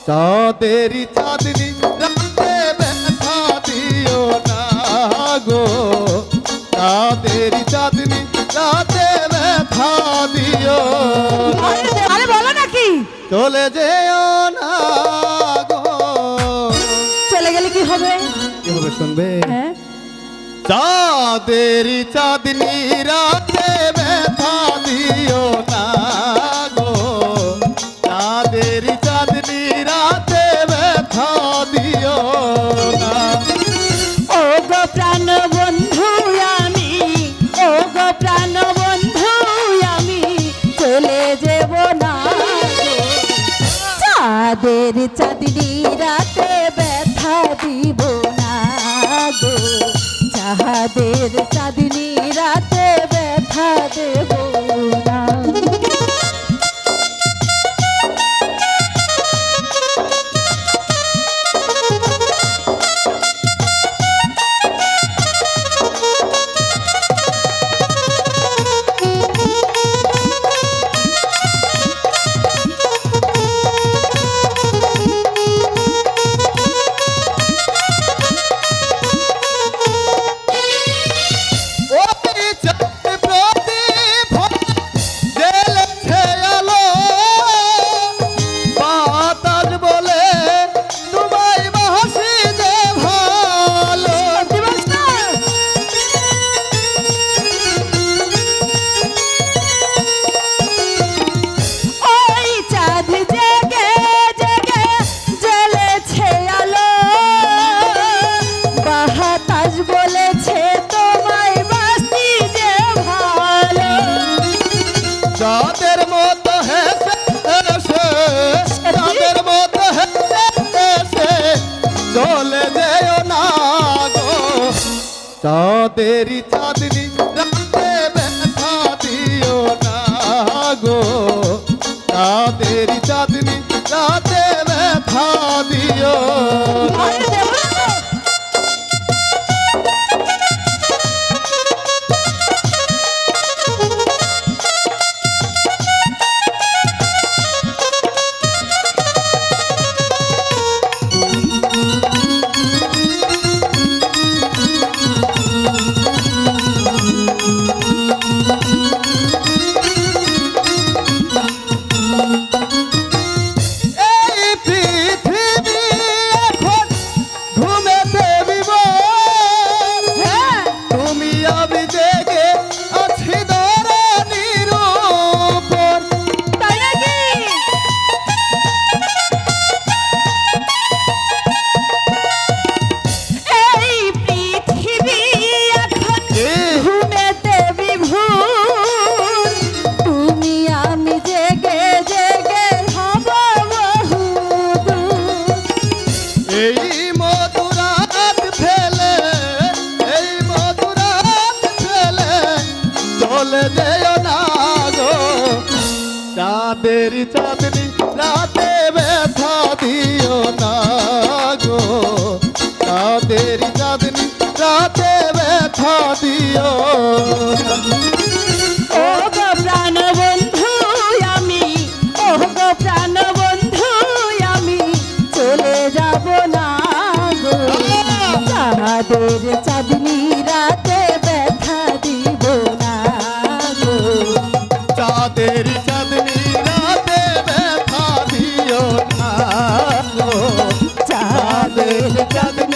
চাঁদেরি চাঁদনি রাতে ব্যথা দিও না গো, চাঁদেরি চাঁদনি রাতে ব্যথা দিও না। আরে বলো নাকি? চলে যেও না গো। চলে গেলে কি হবে? কি হবে শুনবে? হ্যাঁ। চাঁদেরি চাঁদনি রাতে ব্যথা দিও না গো, চাঁদেরি চাঁদনি রাতে ব্যথা দিও না। ও গো প্রাণ বন্ধু আমি, ও গো প্রাণ বন্ধু আমি চলে যাব না গো। চাঁদের চাঁদনি রাতে ব্যথা দিব না গো, চাঁদের চাঁদনি রাতে ব্যথা দেব না। চাঁদের মতো হেসে হেসে, চাঁদের মতো হেসে হেসে চলে যেও না গো, চাঁদেরি চাঁদনি রাতে ব্যথা দিও না গো, চাঁদেরি চাঁদনি রাতে ব্যথা দিও না। চাঁদেরি চাঁদনি রাতে ব্যথা দিও না গো, চাঁদেরি চাঁদনি রাতে ব্যথা দিও না। ও গো প্রাণ বন্ধু আমি, ও গো প্রাণ বন্ধু আমি চলে যাব না গো, চাঁদের চাঁদনি রাতে ব্যথা দিব না গো, চাঁদেরি চাঁদনি রাতে ব্যথা দিও না গো, চাঁদের চাঁদনি